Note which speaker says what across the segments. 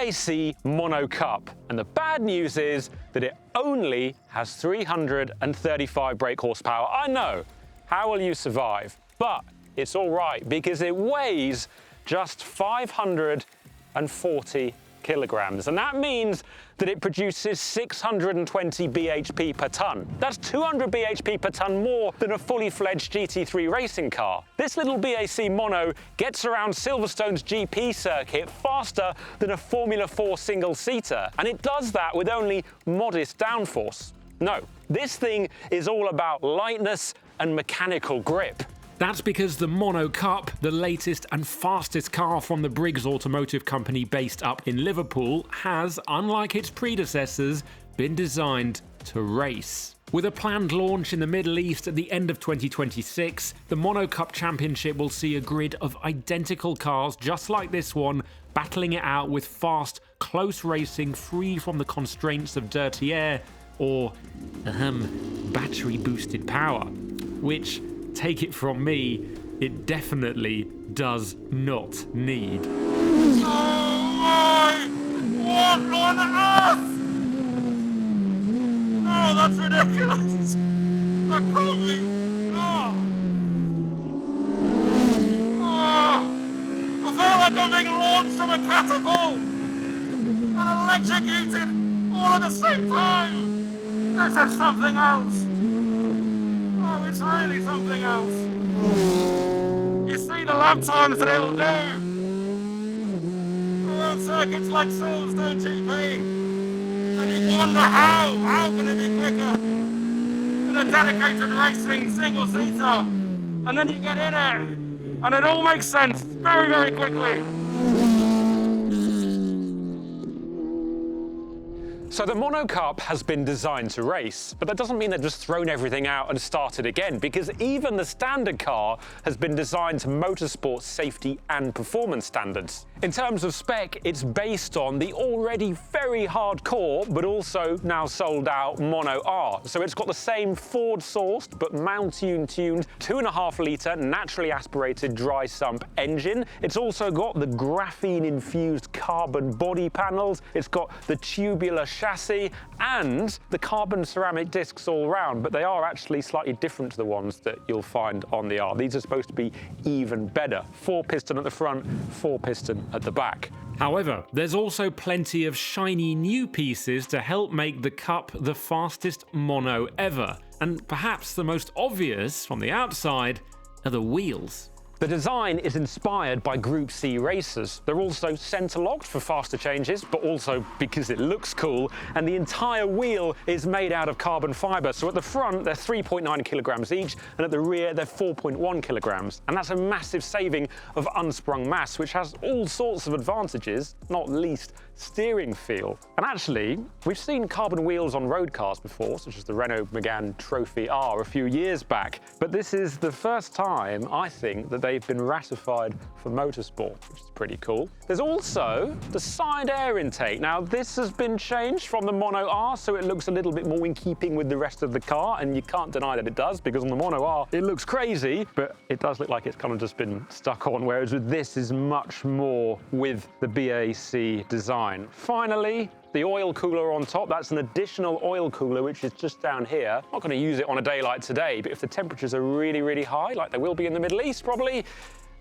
Speaker 1: BAC Mono Cup. And the bad news is that it only has 335 brake horsepower. I know, how will you survive? But it's all right because it weighs just 540 kilograms. And that means that it produces 620 bhp per tonne. That's 200 bhp per tonne more than a fully fledged GT3 racing car. This little BAC Mono gets around Silverstone's GP circuit faster than a Formula 4 single-seater. And it does that with only modest downforce. No, this thing is all about lightness and mechanical grip.
Speaker 2: That's because the Mono Cup, the latest and fastest car from the Briggs Automotive Company based up in Liverpool, has, unlike its predecessors, been designed to race. With a planned launch in the Middle East at the end of 2026, the Mono Cup Championship will see a grid of identical cars just like this one, battling it out with fast, close racing free from the constraints of dirty air or, battery-boosted power, which, take it from me, it definitely does not need.
Speaker 3: Oh my! What on earth? Oh, that's ridiculous! That can't be! Oh. Oh. I feel like I'm being launched from a catapult and electrocuted all at the same time! This is something else! Oh, it's really something else. You see the lap times that it'll do. Around circuits like Silverstone GP. And you wonder how can it be quicker than a dedicated racing single-seater? And then you get in it, and it all makes sense very, very quickly.
Speaker 1: So the Mono Cup has been designed to race, but that doesn't mean they've just thrown everything out and started again, because even the standard car has been designed to motorsport safety and performance standards. In terms of spec, it's based on the already very hardcore, but also now sold out Mono R. So it's got the same Ford-sourced, but Mountune-tuned 2.5 litre naturally aspirated dry sump engine. It's also got the graphene-infused carbon body panels. It's got the tubular chassis and the carbon ceramic discs all round, but they are actually slightly different to the ones that you'll find on the R. These are supposed to be even better. 4-piston at the front, 4-piston at the back.
Speaker 2: However, there's also plenty of shiny new pieces to help make the Cup the fastest mono ever. And perhaps the most obvious from the outside are the wheels.
Speaker 1: The design is inspired by Group C racers. They're also centre-locked for faster changes, but also because it looks cool, and the entire wheel is made out of carbon fibre. So at the front, they're 3.9 kilograms each, and at the rear, they're 4.1 kilograms. And that's a massive saving of unsprung mass, which has all sorts of advantages, not least steering feel. And actually, we've seen carbon wheels on road cars before, such as the Renault Megane Trophy R a few years back. But this is the first time, I think, that they've been ratified for motorsport, which is pretty cool. There's also the side air intake. Now, this has been changed from the Mono R, so it looks a little bit more in keeping with the rest of the car, and you can't deny that it does, because on the Mono R, it looks crazy, but it does look like it's kind of just been stuck on, whereas with this is much more with the BAC design. Finally, the oil cooler on top. That's an additional oil cooler, which is just down here. Not going to use it on a day like today, but if the temperatures are really, really high, like they will be in the Middle East probably,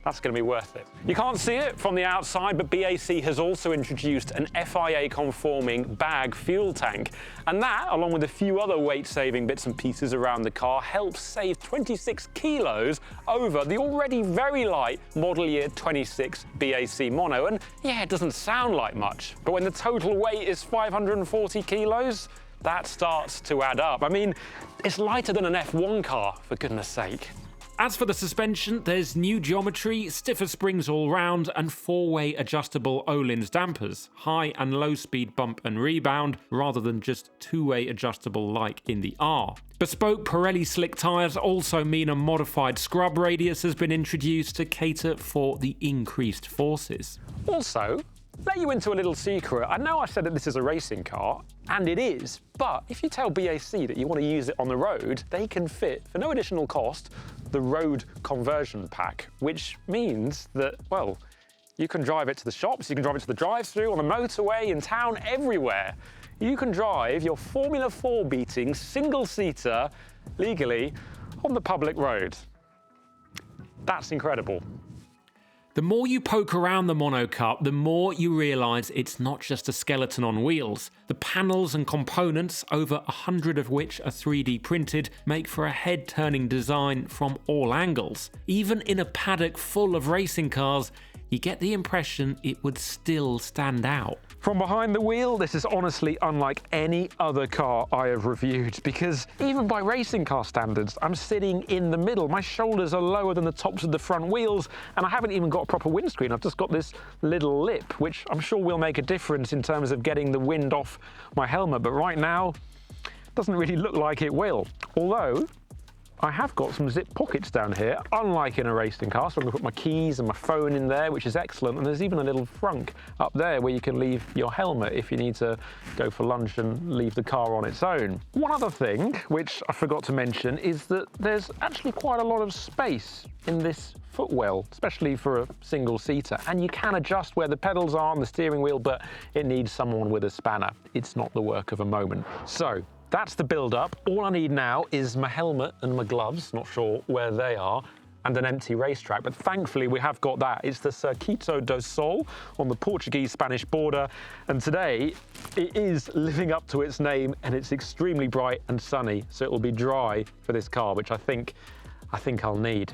Speaker 1: that's going to be worth it. You can't see it from the outside, but BAC has also introduced an FIA-conforming bag fuel tank. And that, along with a few other weight-saving bits and pieces around the car, helps save 26 kilos over the already very light model year 26 BAC Mono. And yeah, it doesn't sound like much, but when the total weight is 540 kilos, that starts to add up. I mean, it's lighter than an F1 car, for goodness sake.
Speaker 2: As for the suspension, there's new geometry, stiffer springs all round, and 4-way adjustable Öhlins dampers, high and low speed bump and rebound, rather than just 2-way adjustable like in the R. Bespoke Pirelli slick tyres also mean a modified scrub radius has been introduced to cater for the increased forces.
Speaker 1: Also, let you into a little secret. I know I said that this is a racing car, and it is, but if you tell BAC that you want to use it on the road, they can fit, for no additional cost, the road conversion pack, which means that, well, You can drive it to the shops, you can drive it to the drive-thru, on the motorway, in town, everywhere. You can drive your Formula 4 beating single-seater legally on the public road. That's incredible.
Speaker 2: The more you poke around the Mono Cup, the more you realise it's not just a skeleton on wheels. The panels and components, over 100 of which are 3D printed, make for a head-turning design from all angles. Even in a paddock full of racing cars, you get the impression it would still stand out.
Speaker 1: From behind the wheel, this is honestly unlike any other car I have reviewed, because even by racing car standards, I'm sitting in the middle. My shoulders are lower than the tops of the front wheels, and I haven't even got a proper windscreen. I've just got this little lip, which I'm sure will make a difference in terms of getting the wind off my helmet, but right now, it doesn't really look like it will. Although, I have got some zip pockets down here, unlike in a racing car, so I can put my keys and my phone in there, which is excellent, and there's even a little frunk up there where you can leave your helmet if you need to go for lunch and leave the car on its own. One other thing, which I forgot to mention, is that there's actually quite a lot of space in this footwell, especially for a single-seater, and you can adjust where the pedals are on the steering wheel, but it needs someone with a spanner. It's not the work of a moment. So, that's the build-up. All I need now is my helmet and my gloves, not sure where they are, and an empty racetrack, but thankfully we have got that. It's the Circuito do Sol on the Portuguese-Spanish border, and today it is living up to its name, and it's extremely bright and sunny, so it will be dry for this car, which I think I'll need.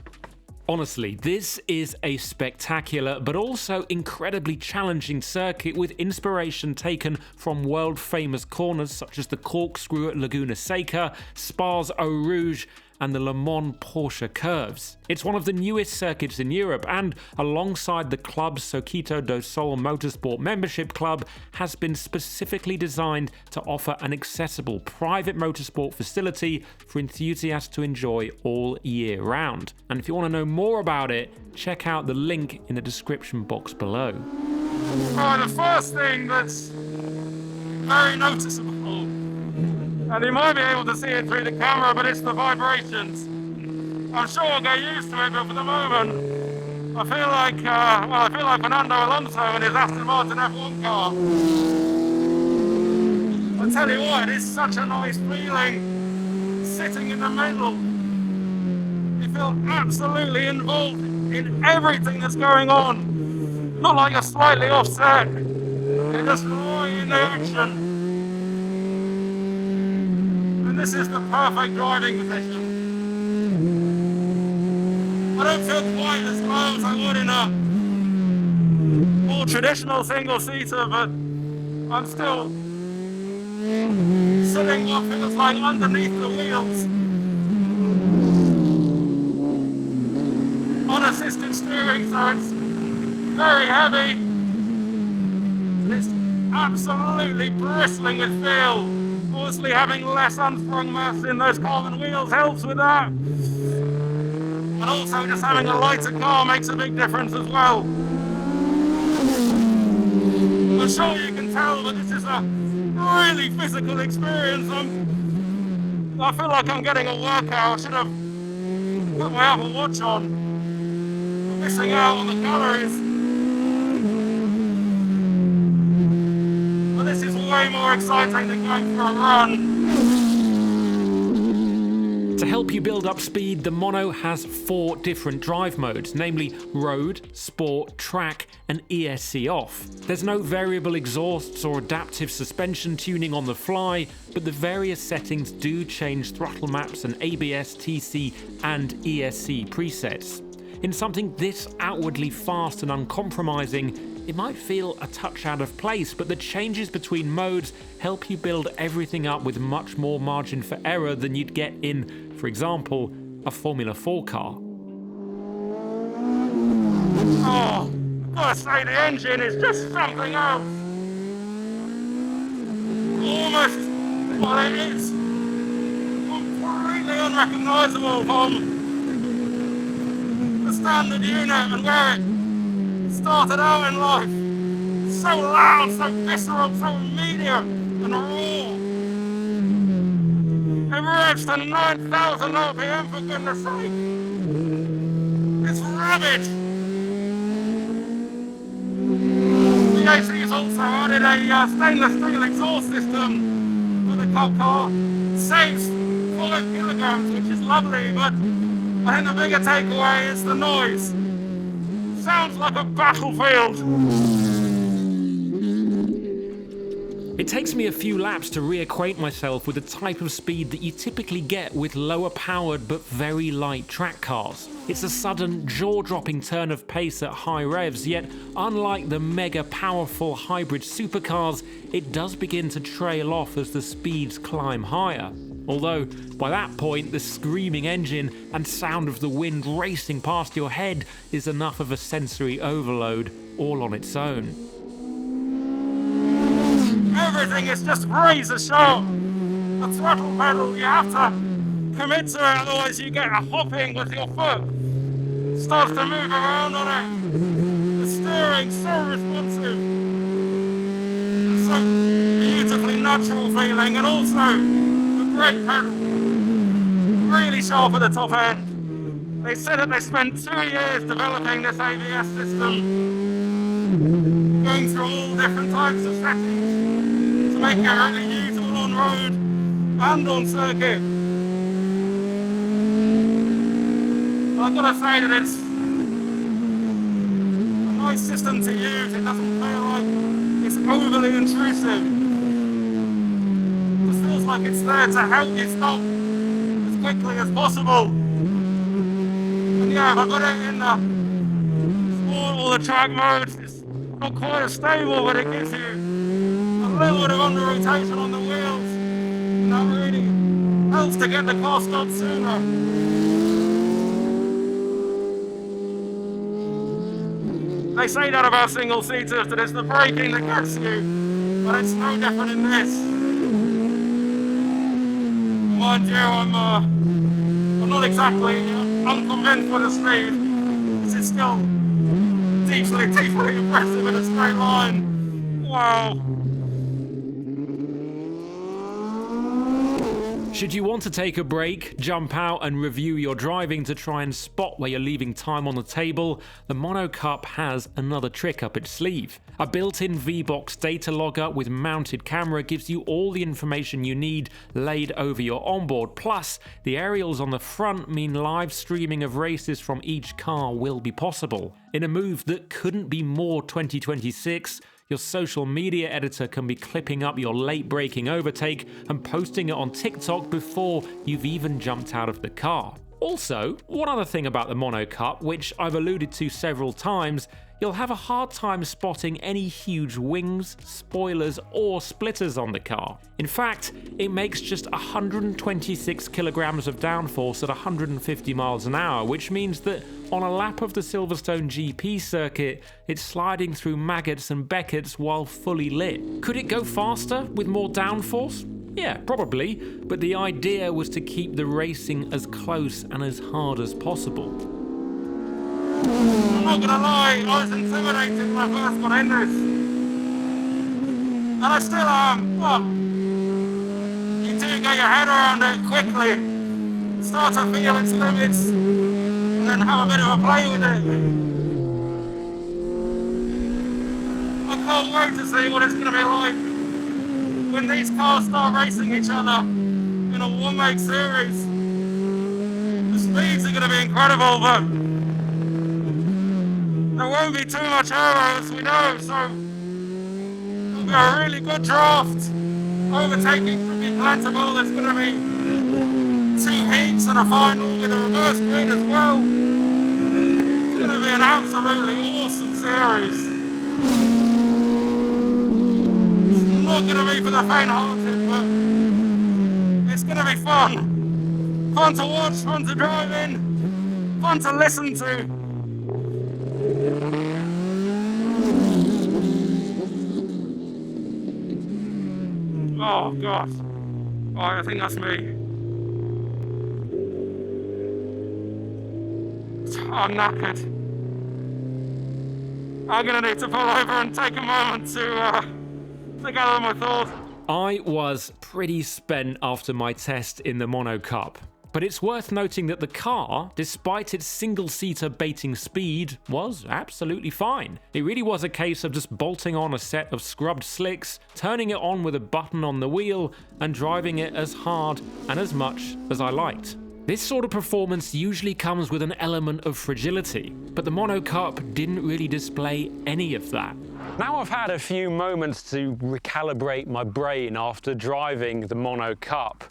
Speaker 2: Honestly, this is a spectacular but also incredibly challenging circuit with inspiration taken from world-famous corners such as the Corkscrew at Laguna Seca, Spa's Eau Rouge, and the Le Mans Porsche curves. It's one of the newest circuits in Europe, and alongside the club's Circuito do Sol Motorsport membership club, has been specifically designed to offer an accessible private motorsport facility for enthusiasts to enjoy all year round. And if you want to know more about it, check out the link in the description box below.
Speaker 3: The first thing that's very noticeable, and you might be able to see it through the camera, but it's the vibrations. I'm sure I'll get used to it, but for the moment, I feel like Fernando Alonso in his Aston Martin F1 car. I tell you what, it is such a nice feeling sitting in the middle. You feel absolutely involved in everything that's going on. Not like you're slightly offset. You're just right in the action. And this is the perfect driving position. I don't feel quite as low as I would in a more traditional single-seater, but I'm still sitting what feels like underneath the wheels. Unassisted steering, so it's very heavy. It's absolutely bristling with feel. Obviously having less unsprung mass in those carbon wheels helps with that. And also just having a lighter car makes a big difference as well. I'm sure you can tell that this is a really physical experience. I feel like I'm getting a workout. I should have put my Apple Watch on. I'm missing out on the calories. But this is way more exciting than going for a run.
Speaker 2: To help you build up speed, the Mono has 4 different drive modes, namely Road, Sport, Track, and ESC off. There's no variable exhausts or adaptive suspension tuning on the fly, but the various settings do change throttle maps and ABS, TC, and ESC presets. In something this outwardly fast and uncompromising, it might feel a touch out of place, but the changes between modes help you build everything up with much more margin for error than you'd get in, for example, a Formula 4 car.
Speaker 3: Oh, I've got to say the engine is just something else. Almost what it is. Completely unrecognisable from the standard unit and where it started out in life. So loud, so visceral, so immediate and raw. It revs to 9,000 RPM for goodness sake. It's ravage. also added a stainless steel exhaust system for the Cup car. Saves 5 kilograms, which is lovely, but I think the bigger takeaway is the noise. Sounds like a battlefield.
Speaker 2: It takes me a few laps to reacquaint myself with the type of speed that you typically get with lower powered but very light track cars. It's a sudden jaw-dropping turn of pace at high revs, yet unlike the mega powerful hybrid supercars, it does begin to trail off as the speeds climb higher. Although, by that point, the screaming engine and sound of the wind racing past your head is enough of a sensory overload all on its own.
Speaker 3: Everything is just razor sharp. The throttle pedal, you have to commit to it, otherwise you get a hopping with your foot. It starts to move around on it. The steering so responsive. It's so beautifully natural feeling, and also brake pedal, really sharp at the top end. They said that they spent 2 years developing this ABS system, going through all different types of settings to make it really usable on road and on circuit. But I've got to say that it's a nice system to use. It doesn't feel like it's overly intrusive. Like it's there to help you stop as quickly as possible. And yeah, I've got it in the sport or the track mode. It's not quite as stable, but it gives you a little bit of under rotation on the wheels, and that really helps to get the car stopped sooner. They say that about single seaters, that it's the braking that gets you, but it's no different in this. Mind you, I'm not exactly unconvinced with the speed. This is still deeply impressive in a straight line. Wow.
Speaker 2: Should you want to take a break, jump out and review your driving to try and spot where you're leaving time on the table, the Mono Cup has another trick up its sleeve. A built-in V-Box data logger with mounted camera gives you all the information you need laid over your onboard. Plus, the aerials on the front mean live streaming of races from each car will be possible. In a move that couldn't be more 2026, your social media editor can be clipping up your late-breaking overtake and posting it on TikTok before you've even jumped out of the car. Also, one other thing about the Mono Cup, which I've alluded to several times, you'll have a hard time spotting any huge wings, spoilers, or splitters on the car. In fact, it makes just 126 kilograms of downforce at 150 miles an hour, which means that on a lap of the Silverstone GP circuit, it's sliding through maggots and beckets while fully lit. Could it go faster with more downforce? Yeah, probably, but the idea was to keep the racing as close and as hard as possible.
Speaker 3: I'm not gonna lie, I was intimidated when I first got in this. And I still am, but you do get your head around it quickly, start to feel its limits, and then have a bit of a play with it. I can't wait to see what it's gonna be like when these cars start racing each other in a one-make series. The speeds are gonna be incredible, but there won't be too much aero, as we know, so it'll be a really good draft. Overtaking should be plentiful. There's going to be 2 heats and a final with a reverse grid as well. It's going to be an absolutely awesome series. It's not going to be for the faint-hearted, but it's going to be fun. Fun to watch, fun to drive in, fun to listen to. Oh gosh. Oh, I think that's me. I'm knackered. I'm gonna need to pull over and take a moment to gather my thoughts.
Speaker 2: I was pretty spent after my test in the Mono Cup. But it's worth noting that the car, despite its single-seater baiting speed, was absolutely fine. It really was a case of just bolting on a set of scrubbed slicks, turning it on with a button on the wheel, and driving it as hard and as much as I liked. This sort of performance usually comes with an element of fragility, but the Mono Cup didn't really display any of that.
Speaker 1: Now I've had a few moments to recalibrate my brain after driving the Mono Cup.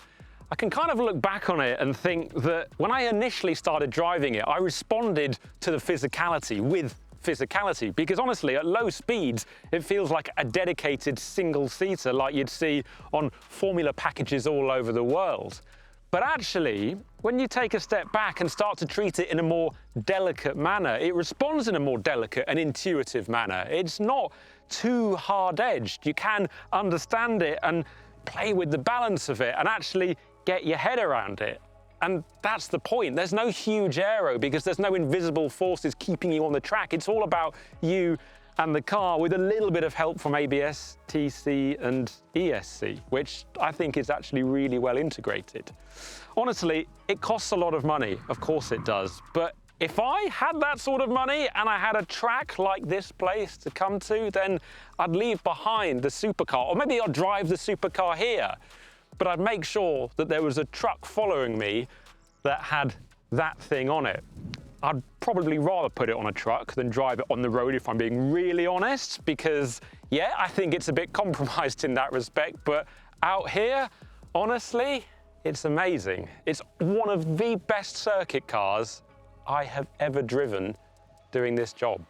Speaker 1: I can kind of look back on it and think that when I initially started driving it, I responded to the physicality with physicality, because honestly, at low speeds, it feels like a dedicated single-seater like you'd see on formula packages all over the world. But actually, when you take a step back and start to treat it in a more delicate manner, it responds in a more delicate and intuitive manner. It's not too hard-edged. You can understand it and play with the balance of it and actually get your head around it. And that's the point. There's no huge aero because there's no invisible forces keeping you on the track. It's all about you and the car with a little bit of help from ABS, TC and ESC, which I think is actually really well integrated. Honestly, it costs a lot of money, of course it does, but if I had that sort of money and I had a track like this place to come to, then I'd leave behind the supercar, or maybe I'd drive the supercar here. But I'd make sure that there was a truck following me that had that thing on it. I'd probably rather put it on a truck than drive it on the road if I'm being really honest, because yeah, I think it's a bit compromised in that respect, but out here, honestly, it's amazing. It's one of the best circuit cars I have ever driven doing this job.